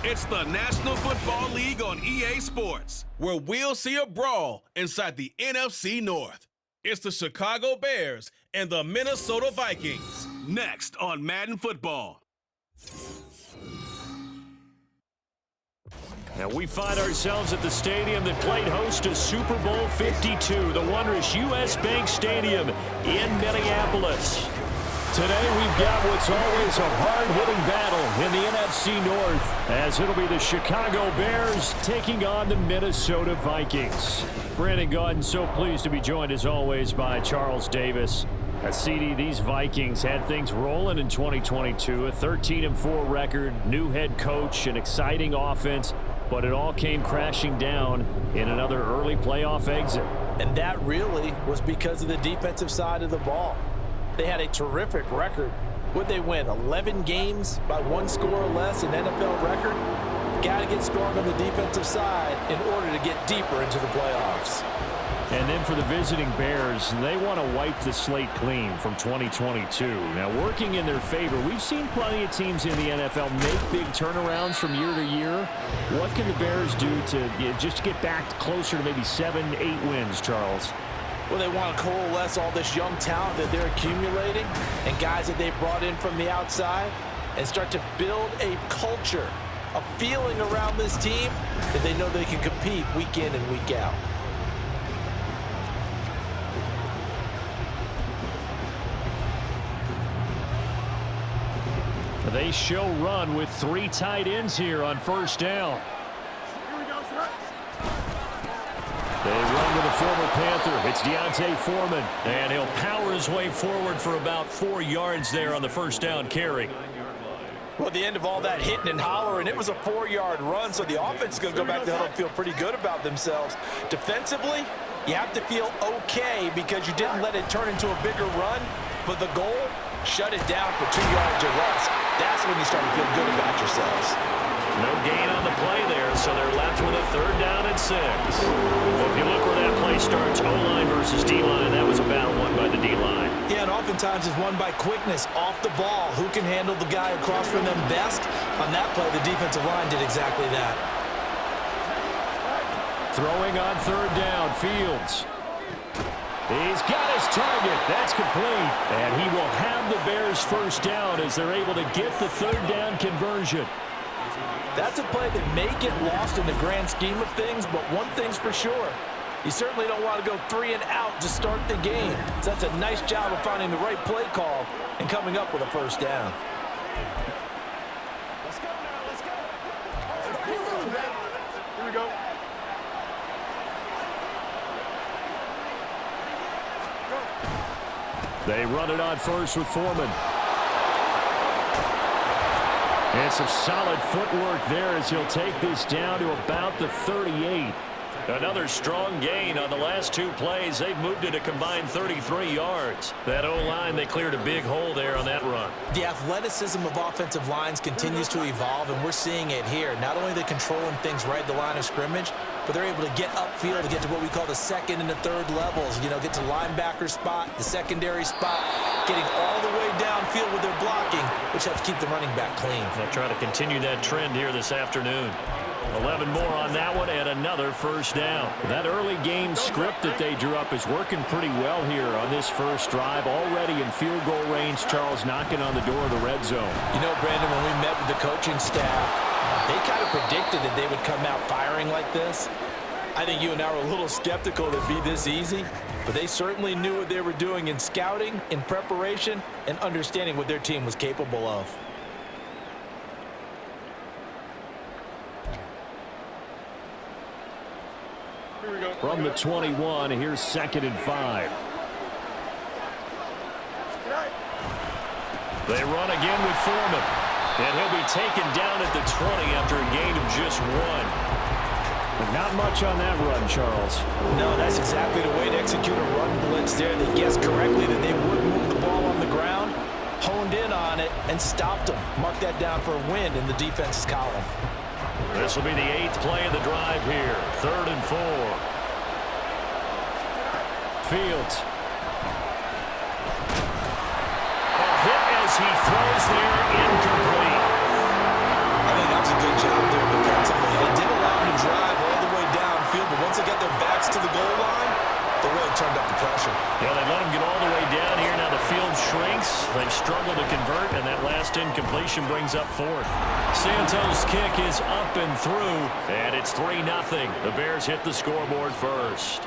It's the National Football League on EA Sports, where we'll see a brawl inside the NFC North. It's the Chicago Bears and the Minnesota Vikings. Next on Madden Football. Now we find ourselves at the stadium that played host to Super Bowl 52, the wondrous U.S. Bank Stadium in Minneapolis. Today we've got what's always a hard-hitting battle in the NFC North, as it'll be the Chicago Bears taking on the Minnesota Vikings. Brandon Gaudin, so pleased to be joined as always by Charles Davis. CD, these Vikings had things rolling in 2022, a 13-4 record, new head coach, an exciting offense, but it all came crashing down in another early playoff exit. And that really was because of the defensive side of the ball. They had a terrific record. Would they win 11 games by one score or less, an NFL record? Got to get strong on the defensive side in order to get deeper into the playoffs. And then for the visiting Bears, they want to wipe the slate clean from 2022. Now, working in their favor, we've seen plenty of teams in the NFL make big turnarounds from year to year. What can the Bears do to just get back closer to maybe 7-8 wins, Charles? Well, they want to coalesce all this young talent that they're accumulating and guys that they've brought in from the outside and start to build a culture, a feeling around this team that they know they can compete week in and week out. They show run with 3 tight ends here on first down. They run with a former Panther. It's D'Onta Foreman. And he'll power his way forward for about 4 yards there on the first down carry. Well, at the end of all that hitting and hollering, it was a 4-yard run, so the offense is going to go back to the huddle and feel pretty good about themselves. Defensively, you have to feel okay because you didn't let it turn into a bigger run, but the goal, shut it down for 2 yards or less. That's when you start to feel good about yourselves. No gain on the play there, so they're left with a 3rd down and 6. Well, if you look where that play starts, O-line versus D-line, that was a battle won by the D-line. Yeah, and oftentimes it's won by quickness off the ball. Who can handle the guy across from them best? On that play, the defensive line did exactly that. Throwing on 3rd down, Fields. He's got his target. That's complete. And he will have the Bears first down as they're able to get the 3rd down conversion. That's a play that may get lost in the grand scheme of things, but one thing's for sure. You certainly don't want to go 3 and out to start the game. So that's a nice job of finding the right play call and coming up with a first down. Let's go now. Let's go. Here we go. They run it on first with Foreman. And some solid footwork there as he'll take this down to about the 38. Another strong gain on the last 2 plays. They've moved it a combined 33 yards. That O-line, they cleared a big hole there on that run. The athleticism of offensive lines continues to evolve, and we're seeing it here. Not only are they controlling things right at the line of scrimmage, but they're able to get upfield to get to what we call the 2nd and the 3rd levels. You know, get to linebacker spot, the secondary spot, getting all the way downfield with their blocking, which helps keep the running back clean. They'll try to continue that trend here this afternoon. 11 more on that one and another first down. That early game script that they drew up is working pretty well here on this first drive. Already in field goal range, Charles knocking on the door of the red zone. You know, Brandon, when we met with the coaching staff, they kind of predicted that they would come out firing like this. I think you and I were a little skeptical that it'd be this easy, but they certainly knew what they were doing in scouting, in preparation, and understanding what their team was capable of. From the 21, here's 2nd and 5. They run again with Foreman. And he'll be taken down at the 20 after a gain of just 1. But not much on that run, Charles. No, that's exactly the way to execute a run blitz there. They guessed correctly that they would move the ball on the ground, honed in on it, and stopped them. Mark that down for a win in the defense's column. This will be the 8th play of the drive here. 3rd and 4. Fields. A hit as he throws there, incomplete. I think that was a good job there struggle to convert, and that last incompletion brings up fourth. Santos' kick is up and through, and it's 3-0. The Bears hit the scoreboard first.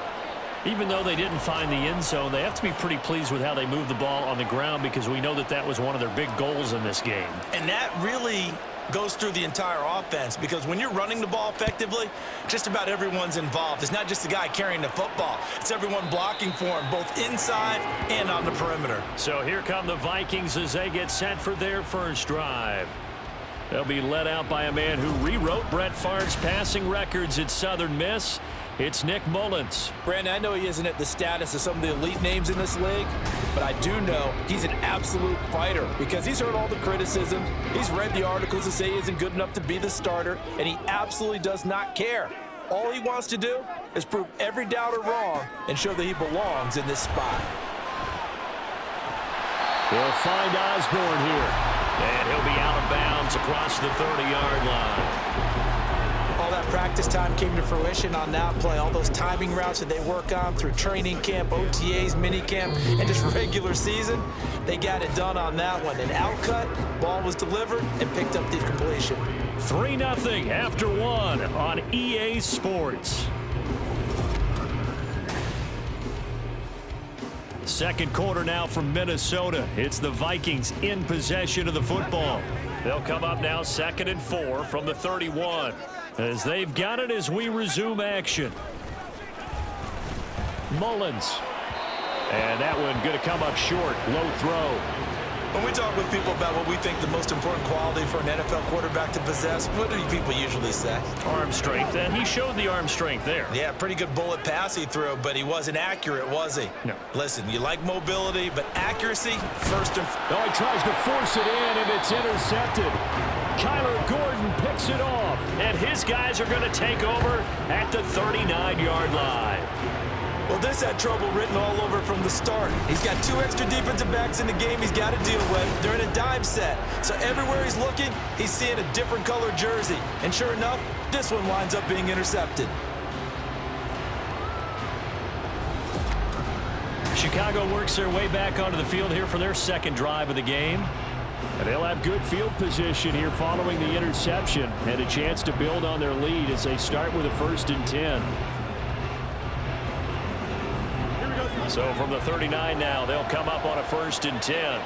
Even though they didn't find the end zone, they have to be pretty pleased with how they moved the ball on the ground, because we know that that was one of their big goals in this game. And that really goes through the entire offense, because when you're running the ball effectively, just about everyone's involved. It's not just the guy carrying the football. It's everyone blocking for him, both inside and on the perimeter. So here come the Vikings as they get set for their first drive. They'll be led out by a man who rewrote Brett Favre's passing records at Southern Miss. It's Nick Mullins. Brandon, I know he isn't at the status of some of the elite names in this league, but I do know he's an absolute fighter, because he's heard all the criticism. He's read the articles that say he isn't good enough to be the starter, and he absolutely does not care. All he wants to do is prove every doubter wrong and show that he belongs in this spot. They'll find Osborne here, and he'll be out of bounds across the 30-yard line. All that practice time came to fruition on that play. All those timing routes that they work on through training camp, OTAs, minicamp, and just regular season, they got it done on that one. An outcut, ball was delivered, and picked up the completion. 3-0 after one on EA Sports. Second quarter now from Minnesota. It's the Vikings in possession of the football. They'll come up now 2nd and 4 from the 31. As they've got it as we resume action. Mullins. And that one going to come up short. Low throw. When we talk with people about what we think the most important quality for an NFL quarterback to possess, what do people usually say? Arm strength, and he showed the arm strength there. Yeah, pretty good bullet pass he threw, but he wasn't accurate, was he? No. Listen, you like mobility, but accuracy first and foremost. Oh, he tries to force it in, and it's intercepted. Kyler Gordon picks it off, and his guys are going to take over at the 39-yard line. Well, this had trouble written all over from the start. He's got 2 extra defensive backs in the game he's got to deal with. They're in a dime set. So everywhere he's looking, he's seeing a different color jersey. And sure enough, this one winds up being intercepted. Chicago works their way back onto the field here for their second drive of the game. And they'll have good field position here following the interception, and a chance to build on their lead as they start with a 1st and 10. So from the 39 now, they'll come up on a 1st and 10.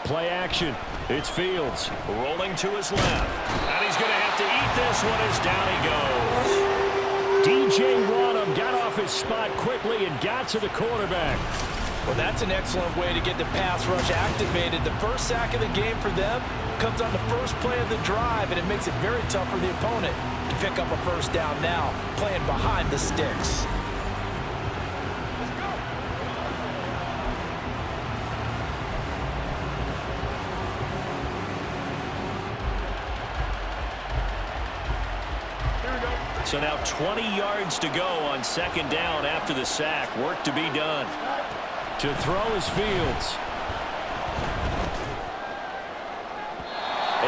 Play action. It's Fields rolling to his left. And he's going to have to eat this one as down he goes. DJ Wadham got off his spot quickly and got to the quarterback. Well, that's an excellent way to get the pass rush activated. The first sack of the game for them comes on the first play of the drive, and it makes it very tough for the opponent to pick up a 1st down now, playing behind the sticks. So now 20 yards to go on 2nd down after the sack. Work to be done. To throw is Fields.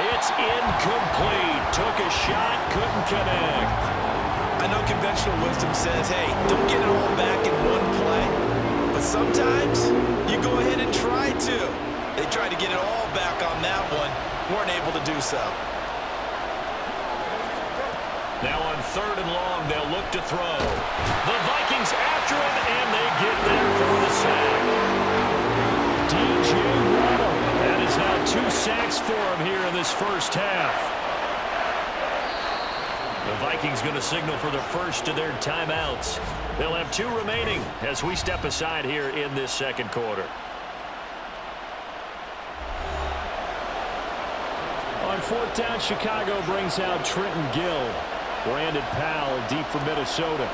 It's incomplete. Took a shot, couldn't connect. I know conventional wisdom says, hey, don't get it all back in one play. But sometimes you go ahead and try to. They tried to get it all back on that one. Weren't able to do so. Now on 3rd and long, they'll look to throw. The Vikings after him, and they get there for the sack. DJ Wadham. That is now 2 sacks for him here in this first half. The Vikings going to signal for the first of their timeouts. They'll have 2 remaining as we step aside here in this second quarter. On 4th down, Chicago brings out Trenton Gill. Brandon Powell deep for Minnesota.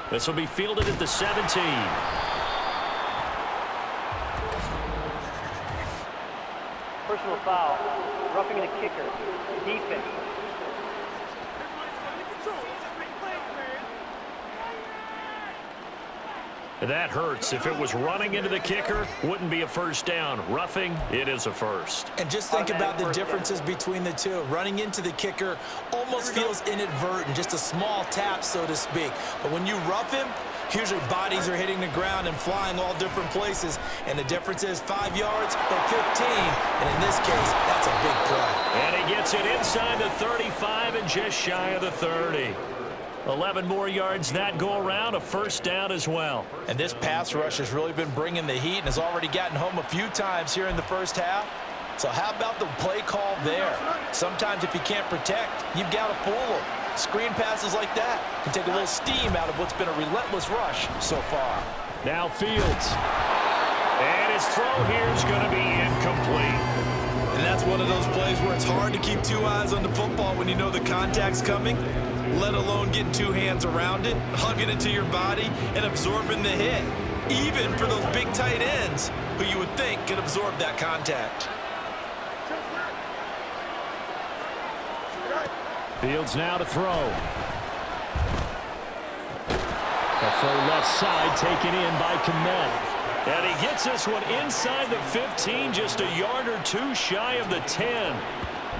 This will be fielded at the 17. Personal foul, roughing the kicker, defense. That hurts. If it was running into the kicker, wouldn't be a first down. Roughing, it is a first. And just think about the differences between the two. Running into the kicker almost feels inadvertent, just a small tap, so to speak. But when you rough him, here's your bodies are hitting the ground and flying all different places. And the difference is 5 yards or 15. And in this case, that's a big play. And he gets it inside the 35 and just shy of the 30. 11 more yards that go around, a first down as well. And this pass rush has really been bringing the heat and has already gotten home a few times here in the first half. So how about the play call there? Sometimes if you can't protect, you've got to fool them. Screen passes like that can take a little steam out of what's been a relentless rush so far. Now Fields. And his throw here is going to be incomplete. And that's one of those plays where it's hard to keep two eyes on the football when you know the contact's coming, let alone getting two hands around it, hugging it to your body, and absorbing the hit, even for those big tight ends who you would think could absorb that contact. Fields now to throw. A full left side taken in by Kmet. And he gets this one inside the 15, just a yard or two shy of the 10.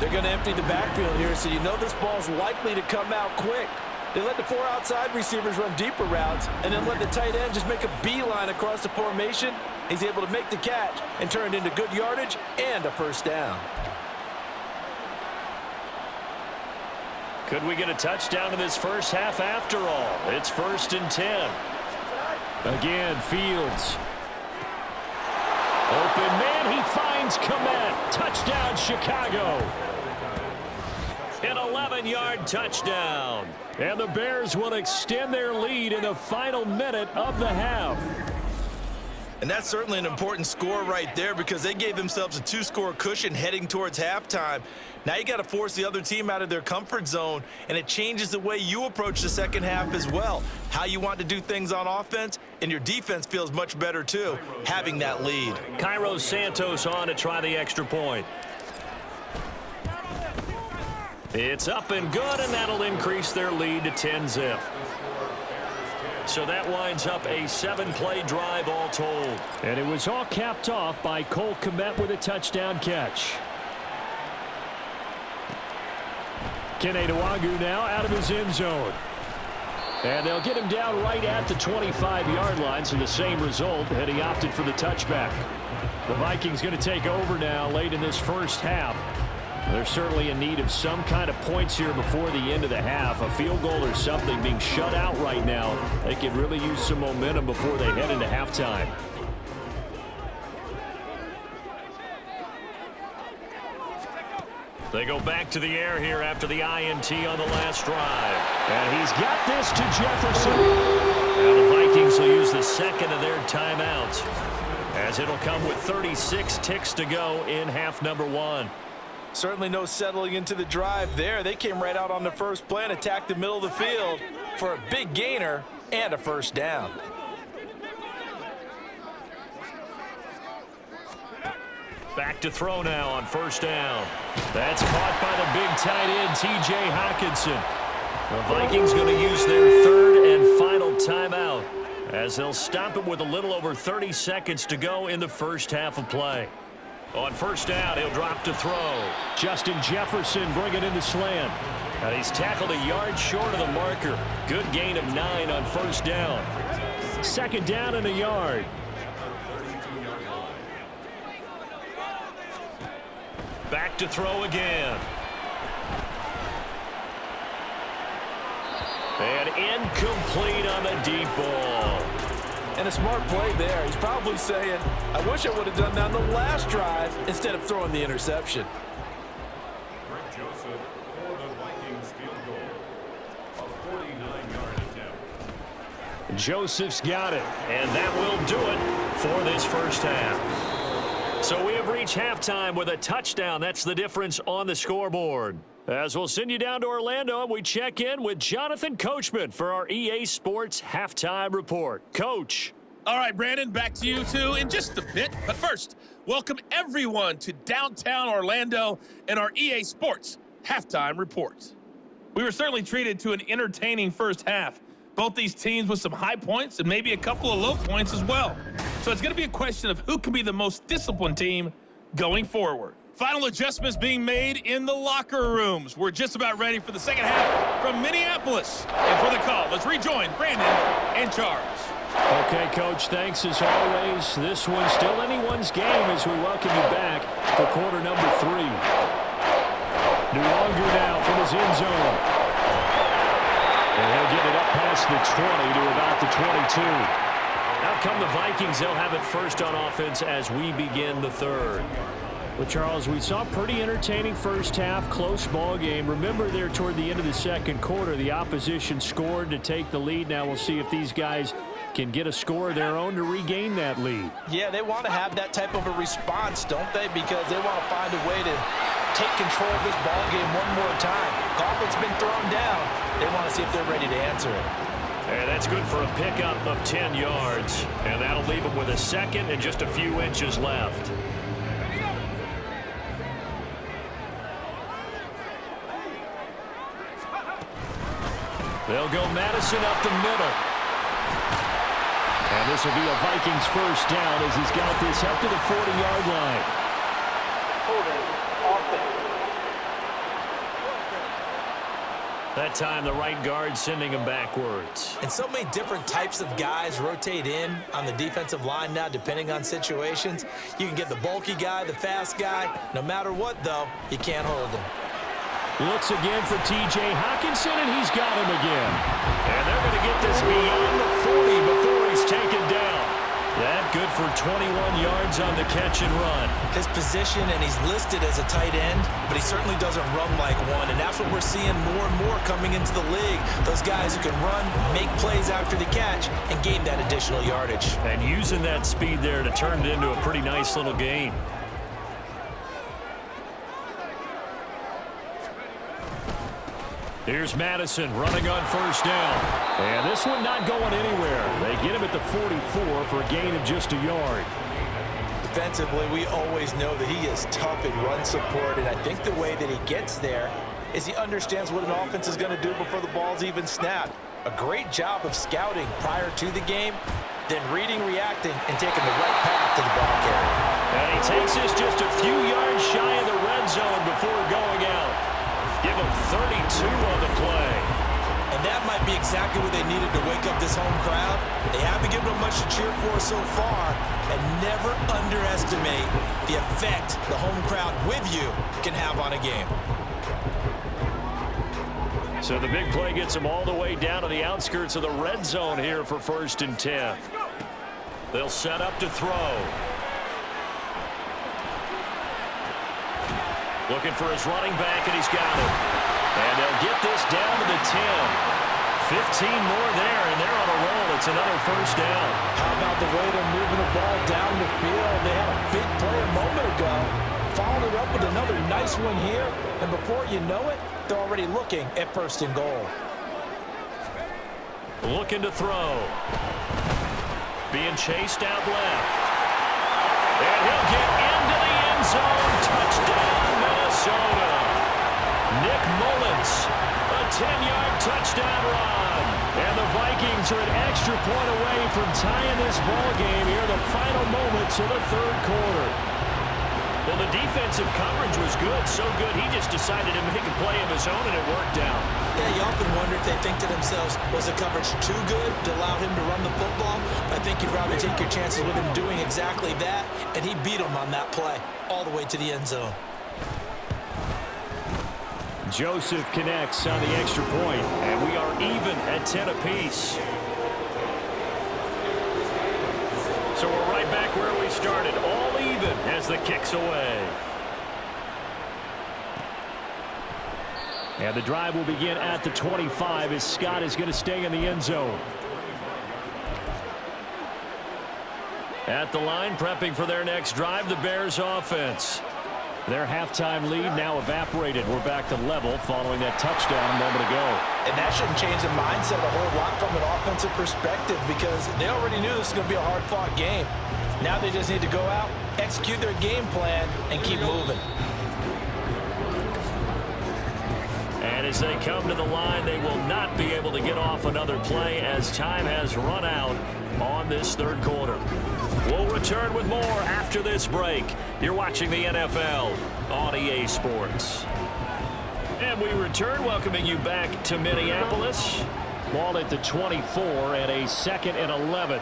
They're going to empty the backfield here, so you know this ball's likely to come out quick. They let the 4 outside receivers run deeper routes and then let the tight end just make a beeline across the formation. He's able to make the catch and turn it into good yardage and a first down. Could we get a touchdown in this first half after all? It's 1st and 10. Again, Fields. Open man, he finds Kmet. Touchdown, Chicago. An 11-yard touchdown. And the Bears will extend their lead in the final minute of the half. And that's certainly an important score right there because they gave themselves a 2-score cushion heading towards halftime. Now you got to force the other team out of their comfort zone, and it changes the way you approach the second half as well. How you want to do things on offense, and your defense feels much better too, having that lead. Cairo Santos on to try the extra point. It's up and good, and that'll increase their lead to 10-zip. So that winds up a 7-play drive all told. And it was all capped off by Cole Kmet with a touchdown catch. Kenetuagu now out of his end zone. And they'll get him down right at the 25-yard line, so the same result had he opted for the touchback. The Vikings going to take over now late in this first half. They're certainly in need of some kind of points here before the end of the half. A field goal or something being shut out right now. They could really use some momentum before they head into halftime. They go back to the air here after the INT on the last drive. And he's got this to Jefferson. Now the Vikings will use the second of their timeouts, as it'll come with 36 ticks to go in half number 1. Certainly no settling into the drive there. They came right out on the first play and attacked the middle of the field for a big gainer and a first down. Back to throw now on first down. That's caught by the big tight end, T.J. Hockenson. The Vikings going to use their third and final timeout, as they'll stop it with a little over 30 seconds to go in the first half of play. On first down, he'll drop to throw. Justin Jefferson bringing in the slant. And he's tackled a yard short of the marker. Good gain of 9 on first down. Second down and a yard. Back to throw again. And incomplete on the deep ball. And a smart play there. He's probably saying, I wish I would have done that on the last drive instead of throwing the interception. Joseph for the Vikings field goal. A 49-yard attempt. Joseph's got it, and that will do it for this first half. So we have reached halftime with a touchdown. That's the difference on the scoreboard. As we'll send you down to Orlando, and we check in with Jonathan Coachman for our EA Sports Halftime Report. Coach. All right, Brandon, back to you two in just a bit. But first, welcome everyone to downtown Orlando and our EA Sports Halftime Report. We were certainly treated to an entertaining first half, Both these teams with some high points and maybe a couple of low points as well. So it's going to be a question of who can be the most disciplined team going forward. Final adjustments being made in the locker rooms. We're just about ready for the second half from Minneapolis. And for the call, let's rejoin Brandon and Charles. Okay, Coach, thanks as always. This one's still anyone's game as we welcome you back to quarter number 3. Longer now from his end zone. And he'll get it up past the 20 to about the 22. Out come the Vikings. They'll have it first on offense as we begin the third. Well, Charles, we saw a pretty entertaining first half, close ball game. Remember there toward the end of the second quarter, the opposition scored to take the lead. Now we'll see if these guys can get a score of their own to regain that lead. Yeah, they want to have that type of a response, don't they? Because they want to find a way to take control of this ball game one more time. Gauntlet's been thrown down. They want to see if they're ready to answer it. And that's good for a pickup of 10 yards. And that'll leave them with a second and just a few inches left. They'll go Madison up the middle. And this will be a Vikings first down as he's got this up to the 40-yard line. Holding offense. That time the right guard sending him backwards. And so many different types of guys rotate in on the defensive line now depending on situations. You can get the bulky guy, the fast guy. No matter what, though, you can't hold him. Looks again for T.J. Hockenson, and he's got him again. And they're going to get this beyond the 40 before he's taken down. That good for 21 yards on the catch and run. His position, and he's listed as a tight end, but he certainly doesn't run like one, and that's what we're seeing more and more coming into the league. Those guys who can run, make plays after the catch, and gain that additional yardage. And using that speed there to turn it into a pretty nice little gain. Here's Madison running on first down. And this one not going anywhere. They get him at the 44 for a gain of just a yard. Defensively, we always know that he is tough in run support, and I think the way that he gets there is he understands what an offense is going to do before the ball's even snapped. A great job of scouting prior to the game, then reading, reacting, and taking the right path to the ball carrier. And he takes this just a few yards shy of the red zone before going out. Give him 32 on the play. And that might be exactly what they needed to wake up this home crowd. They haven't given them much to cheer for so far, and never underestimate the effect the home crowd with you can have on a game. So the big play gets them all the way down to the outskirts of the red zone here for 1st and 10. They'll set up to throw. Looking for his running back, and he's got it. And they'll get this down to the 10. 15 more there, and they're on a roll. It's another first down. How about the way they're moving the ball down the field? They had a big play a moment ago. Followed it up with another nice one here. And before you know it, they're already looking at 1st and goal. Looking to throw. Being chased out left. And he'll get into the end zone. Touchdown, Minnesota. Nick Mullins, a 10-yard touchdown run. And the Vikings are an extra point away from tying this ball game here, the final moments of the third quarter. Well, the defensive coverage was good, so good he just decided to make a play of his own, and it worked out. Yeah, you often wonder if they think to themselves, was the coverage too good to allow him to run the football? I think you'd rather take your chances with him doing exactly that, and he beat him on that play all the way to the end zone. Joseph connects on the extra point, and we are even at 10 apiece. So we're right back where we started, all even as the kick's away. And the drive will begin at the 25 as Scott is going to stay in the end zone. At the line, prepping for their next drive, the Bears offense. Their halftime lead now evaporated. We're back to level following that touchdown a moment ago. And that shouldn't change the mindset a whole lot from an offensive perspective because they already knew this was going to be a hard-fought game. Now they just need to go out, execute their game plan, and keep moving. And And as they come to the line, they will not be able to get off another play as time has run out on this third quarter. We'll return with more after this break. You're watching the NFL on EA Sports. And we return, welcoming you back to Minneapolis. Ball at the 24 and a 2nd and 11.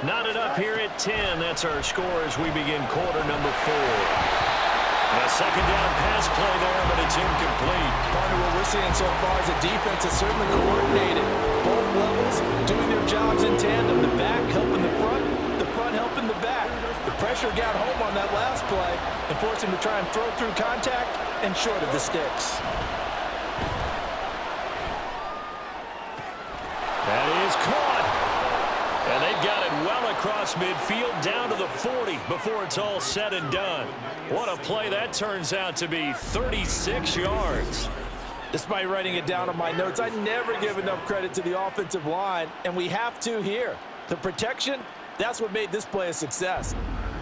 Knotted up here at 10. That's our score as we begin quarter number 4. A second down pass play there, but it's incomplete. Partner, what we're seeing so far is the defense is certainly coordinated. Both levels doing their jobs in tandem. The back helping the front helping the back. The pressure got home on that last play and forced him to try and throw through contact and short of the sticks. That is caught. And they've got it well across midfield down to the 40 before it's all said and done. What a play that turns out to be, 36 yards. Despite writing it down on my notes, I never give enough credit to the offensive line, and we have to here. The protection, that's what made this play a success.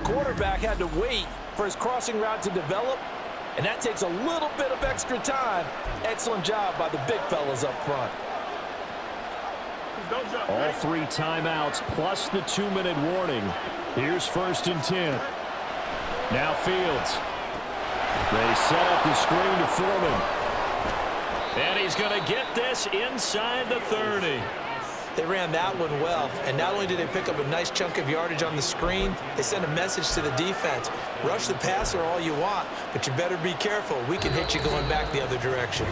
Quarterback had to wait for his crossing route to develop, and that takes a little bit of extra time. Excellent job by the big fellas up front. All 3 timeouts plus the 2-minute warning. Here's 1st and 10. Now Fields. They set up the screen to Foreman. And he's going to get this inside the 30. They ran that one well, and not only did they pick up a nice chunk of yardage on the screen, they sent a message to the defense. Rush the passer all you want, but you better be careful. We can hit you going back the other direction.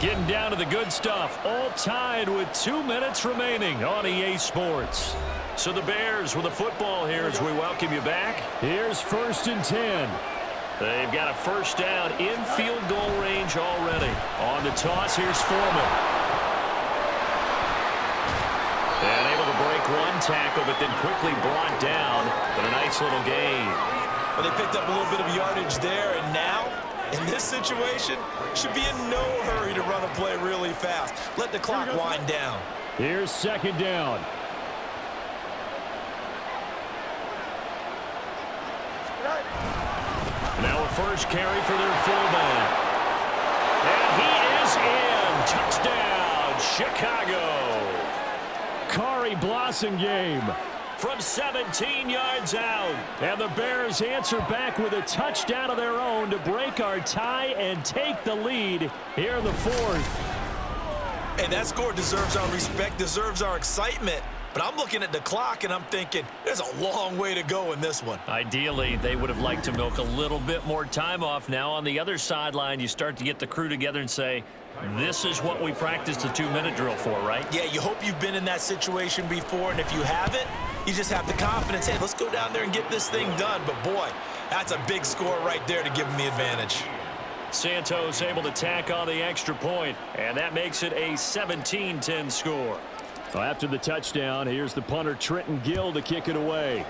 Getting down to the good stuff, all tied with 2 minutes remaining on EA Sports. So the Bears with the football here as we welcome you back. Here's 1st and 10. They've got a first down in field goal range already. On the toss, here's Foreman. And able to break one tackle, but then quickly brought down. But a nice little gain. Well, they picked up a little bit of yardage there, and now, in this situation, should be in no hurry to run a play really fast. Let the clock wind down. Here's 2nd down. Now a first carry for their fullback. And he is in. Touchdown, Chicago. Kari Blasingame from 17 yards out. And the Bears answer back with a touchdown of their own to break our tie and take the lead here in the 4th. Hey, that score deserves our respect, deserves our excitement. But I'm looking at the clock, and I'm thinking, there's a long way to go in this one. Ideally, they would have liked to milk a little bit more time off. Now, on the other sideline, you start to get the crew together and say, this is what we practiced the 2-minute drill for, right? Yeah, you hope you've been in that situation before, and if you haven't, you just have the confidence, hey, let's go down there and get this thing done. But, boy, that's a big score right there to give them the advantage. Santos able to tack on the extra point, and that makes it a 17-10 score. Well, after the touchdown, here's the punter Trenton Gill to kick it away.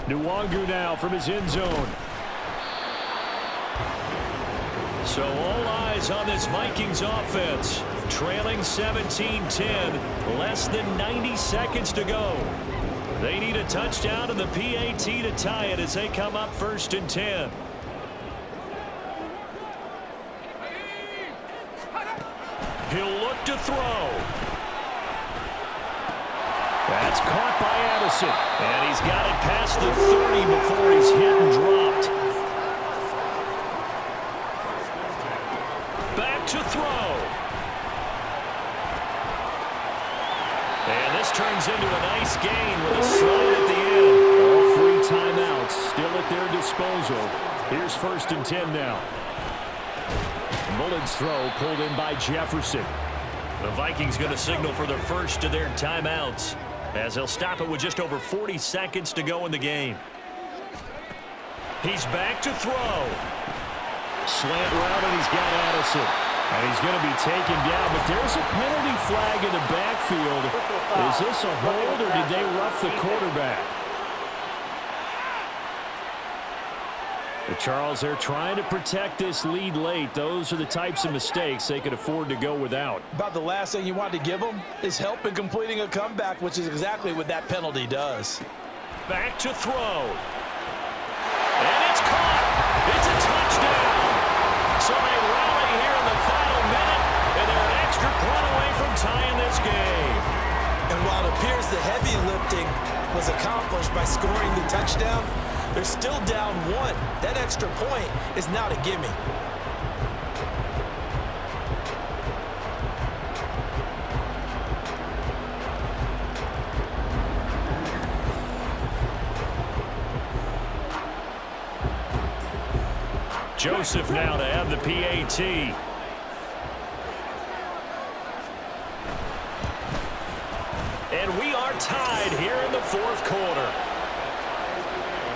Nwangu now from his end zone. So all eyes on this Vikings offense. Trailing 17-10, less than 90 seconds to go. They need a touchdown and the PAT to tie it as they come up 1st and 10. He'll look to throw. That's caught by Addison. And he's got it past the 30 before he's hit and dropped. Back to throw. And this turns into a nice gain with a slide at the end. All 3 timeouts still at their disposal. Here's 1st and 10 now. Mullen's throw pulled in by Jefferson. The Vikings going to signal for the first of their timeouts as they'll stop it with just over 40 seconds to go in the game. He's back to throw. Slant route, and he's got Addison. And he's going to be taken down, but there's a penalty flag in the backfield. Is this a hold, or did they rough the quarterback? But Charles, they're trying to protect this lead late. Those are the types of mistakes they could afford to go without. About the last thing you want to give them is help in completing a comeback, which is exactly what that penalty does. Back to throw. And it's caught. It's a touchdown. something was accomplished by scoring the touchdown. They're still down 1. That extra point is not a gimme. Joseph now to have the PAT. And we are tied here in the fourth quarter.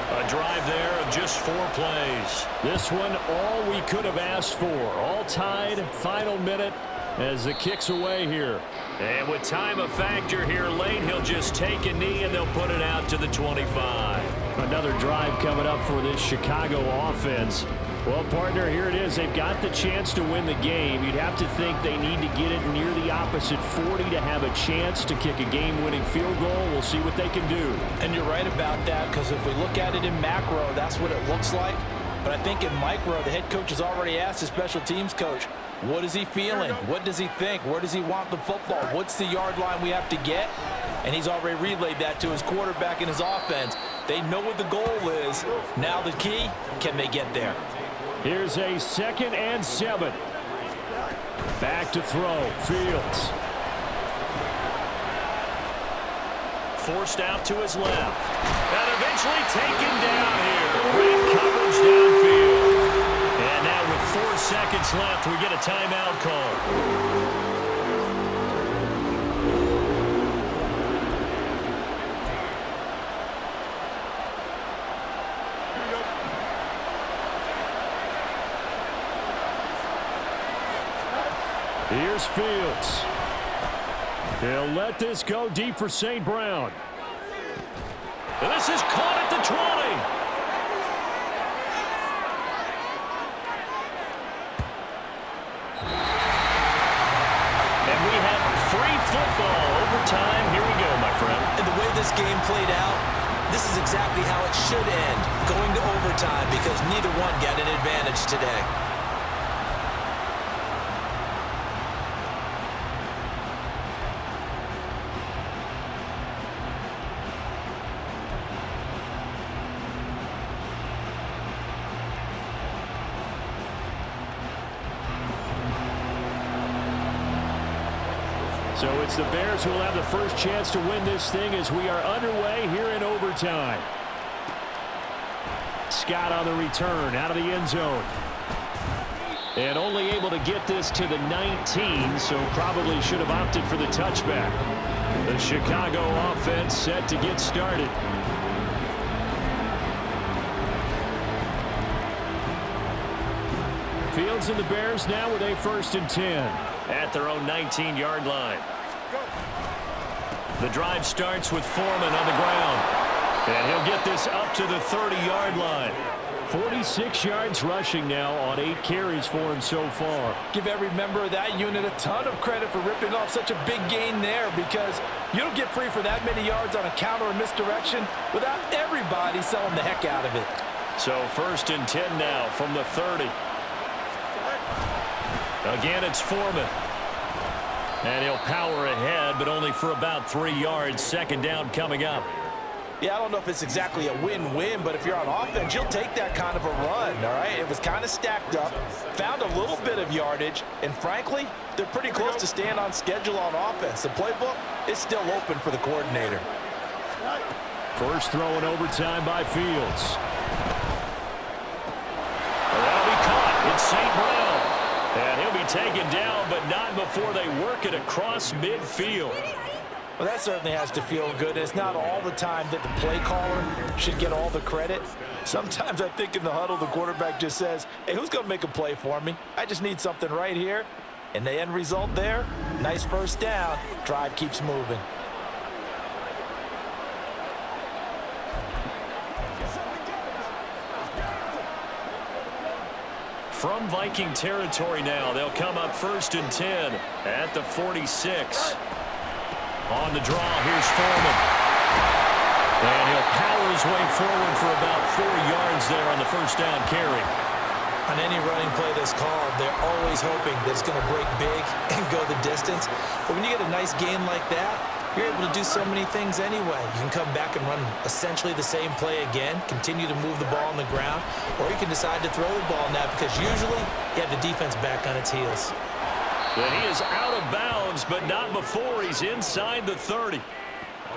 A drive there of just 4 plays. This one all we could have asked for. All tied, final minute as the kick's away here. And with time a factor here late, he'll just take a knee and they'll put it out to the 25. Another drive coming up for this Chicago offense. Well, partner, here it is. They've got the chance to win the game. You'd have to think they need to get it near the opposite 40 to have a chance to kick a game-winning field goal. We'll see what they can do. And you're right about that, because if we look at it in macro, that's what it looks like. But I think in micro, the head coach has already asked the special teams coach, what is he feeling? What does he think? Where does he want the football? What's the yard line we have to get? And he's already relayed that to his quarterback and his offense. They know what the goal is. Now the key, can they get there? Here's a 2nd and 7. Back to throw. Fields. Forced out to his left. And eventually taken down here. Great coverage downfield. And now with 4 seconds left, we get a timeout call. Here's Fields. He'll let this go deep for St. Brown. And this is caught at the 20. And we have free football overtime. Here we go, my friend. And the way this game played out, this is exactly how it should end, going to overtime, because neither one got an advantage today. So it's the Bears who will have the first chance to win this thing as we are underway here in overtime. Scott on the return out of the end zone. And only able to get this to the 19, so probably should have opted for the touchback. The Chicago offense set to get started. Fields and the Bears now with a 1st and 10 at their own 19-yard line. The drive starts with Foreman on the ground. And he'll get this up to the 30-yard line. 46 yards rushing now on 8 carries for him so far. Give every member of that unit a ton of credit for ripping off such a big gain there, because you don't get free for that many yards on a counter or misdirection without everybody selling the heck out of it. So 1st and 10 now from the 30. Again, it's Foreman. And he'll power ahead, but only for about 3 yards. 2nd down coming up. Yeah, I don't know if it's exactly a win-win, but if you're on offense, you'll take that kind of a run, all right? It was kind of stacked up, found a little bit of yardage, and frankly, they're pretty close to staying on schedule on offense. The playbook is still open for the coordinator. First throw in overtime by Fields. That'll be caught. It's St. Brown. And he'll be taken down, but not before they work it across midfield. Well, that certainly has to feel good. It's not all the time that the play caller should get all the credit. Sometimes I think in the huddle, the quarterback just says, hey, who's going to make a play for me? I just need something right here. And the end result there, nice 1st down. Drive keeps moving. From Viking territory now, they'll come up 1st and 10 at the 46. On the draw, here's Foreman. And he'll power his way forward for about 4 yards there on the 1st down carry. On any running play that's called, they're always hoping that it's going to break big and go the distance. But when you get a nice gain like that, you're able to do so many things anyway. You can come back and run essentially the same play again, continue to move the ball on the ground, or you can decide to throw the ball now because usually you have the defense back on its heels. And he is out of bounds, but not before he's inside the 30.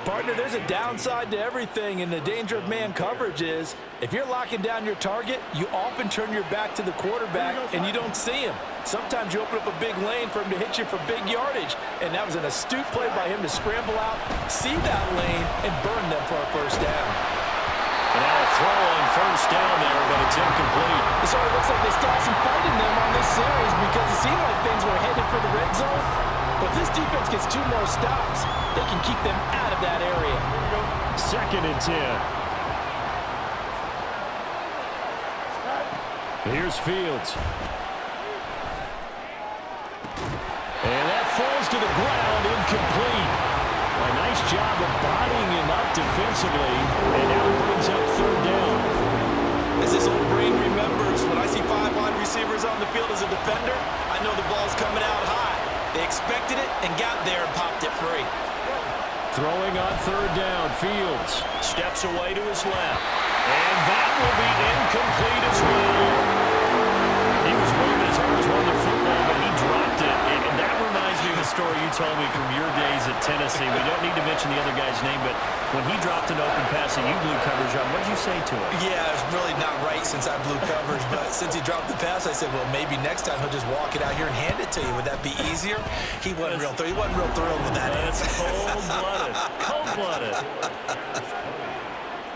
Partner, there's a downside to everything, and the danger of man coverage is if you're locking down your target, you often turn your back to the quarterback and you don't see him. Sometimes you open up a big lane for him to hit you for big yardage, and that was an astute play by him to scramble out, see that lane, and burn them for a first down. And now a throw on first down there, but it's incomplete. So it looks like they stopped some fighting them on this series because it seemed like things were headed for the red zone. But if this defense gets 2 more stops, they can keep them out of that area. 2nd and 10. Here's Fields. And that falls to the ground, incomplete. A nice job of bodying him up defensively, and now it brings up 3rd down. As this old brain remembers, when I see 5 wide receivers on the field as a defender, I know the ball's coming out high. They expected it and got there and popped it free. Throwing on 3rd down, Fields steps away to his left. And that will be incomplete as well. He was moving as hard as run the football, but he dropped it. And that reminds me of the story you told me from your days at Tennessee. We don't need to mention the other guy's name, but when he dropped an open pass and you blew coverage on, what did you say to him? Yeah, it's really not right since I blew coverage, but since he dropped the pass, I said, well, maybe next time he'll just walk it out here and hand it to you. Would that be easier? He wasn't real thrilled with that. That's cold-blooded. Cold-blooded.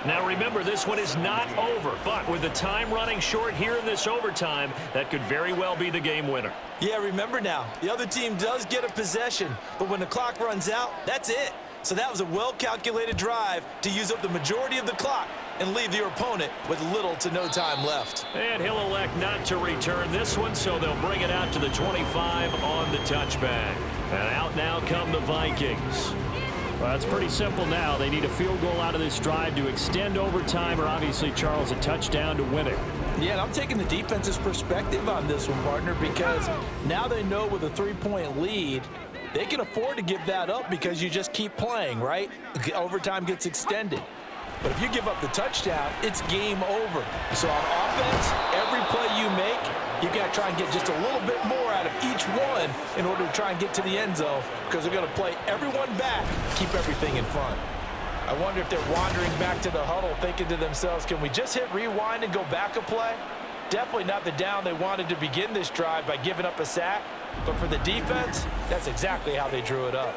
Now remember, this one is not over, but with the time running short here in this overtime, that could very well be the game winner. Yeah, remember now, the other team does get a possession, but when the clock runs out, that's it. So that was a well-calculated drive to use up the majority of the clock and leave your opponent with little to no time left. And he'll elect not to return this one, so they'll bring it out to the 25 on the touchback. And out now come the Vikings. Well, it's pretty simple now. They need a field goal out of this drive to extend overtime, or obviously, Charles, a touchdown to win it. Yeah, and I'm taking the defense's perspective on this one, partner, because now they know with a 3-point lead, they can afford to give that up because you just keep playing, right? Overtime gets extended. But if you give up the touchdown, it's game over. So on offense, every play you make, you got to try and get just a little bit more out of each one in order to try and get to the end zone because they're going to play everyone back, keep everything in front. I wonder if they're wandering back to the huddle thinking to themselves, can we just hit rewind and go back a play? Definitely not the down they wanted to begin this drive by giving up a sack. But for the defense, that's exactly how they drew it up.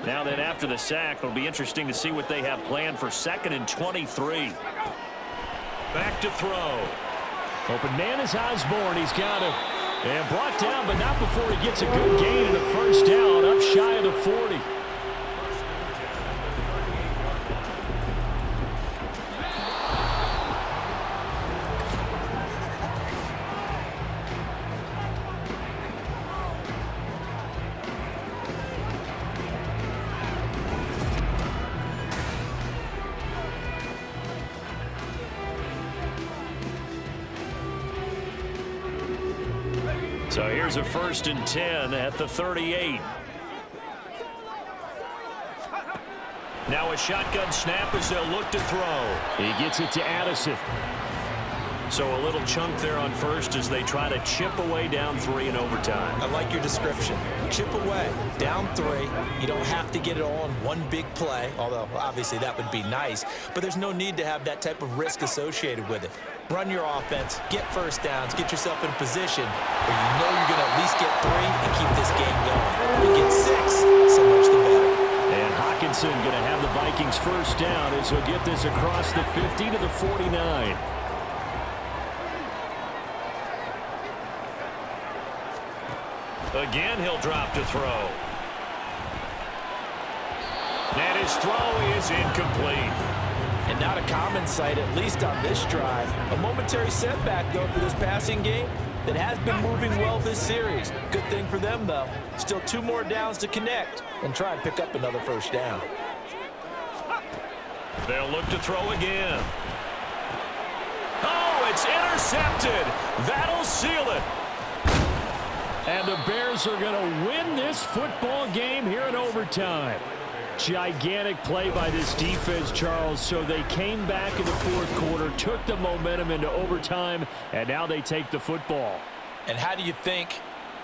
Now then, after the sack, it'll be interesting to see what they have planned for 2nd and 23. Back to throw. Open man is Osborne. He's got him. And brought down, but not before he gets a good gain and a first down up shy of the 40. So here's a 1st and 10 at the 38. Now a shotgun snap as they'll look to throw. He gets it to Addison. So a little chunk there on first as they try to chip away down 3 in overtime. I like your description. Chip away, down 3. You don't have to get it all in one big play, although obviously that would be nice. But there's no need to have that type of risk associated with it. Run your offense, get first downs, get yourself in a position where you know you're going to at least get 3 and keep this game going. If you get 6, so much the better. And Hockenson going to have the Vikings first down as he'll get this across the 50 to the 49. Again, he'll drop to throw. And his throw is incomplete. And not a common sight, at least on this drive. A momentary setback, though, for this passing game that has been moving well this series. Good thing for them, though. Still 2 more downs to connect and try and pick up another first down. They'll look to throw again. Oh, it's intercepted. That'll seal it. And the Bears are going to win this football game here in overtime. Gigantic play by this defense, Charles. So they came back in the fourth quarter, took the momentum into overtime, and now they take the football. And how do you think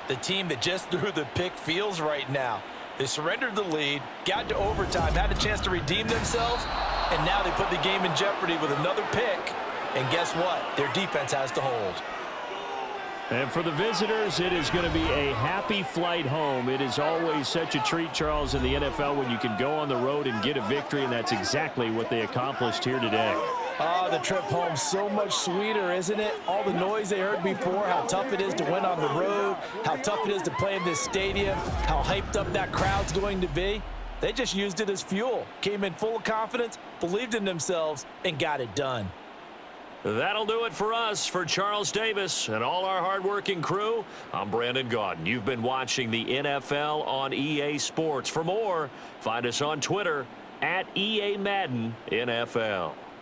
the team that just threw the pick feels right now? They surrendered the lead, got to overtime, had a chance to redeem themselves, and now they put the game in jeopardy with another pick. And guess what? Their defense has to hold. And for the visitors, it is going to be a happy flight home. It is always such a treat, Charles, in the NFL when you can go on the road and get a victory, and that's exactly what they accomplished here today. The trip home so much sweeter, isn't it? All the noise they heard before, how tough it is to win on the road, how tough it is to play in this stadium, how hyped up that crowd's going to be. They just used it as fuel, came in full of confidence, believed in themselves, and got it done. That'll do it for us. For Charles Davis and all our hardworking crew, I'm Brandon Gaudin. You've been watching the NFL on EA Sports. For more, find us on Twitter @EA Madden NFL.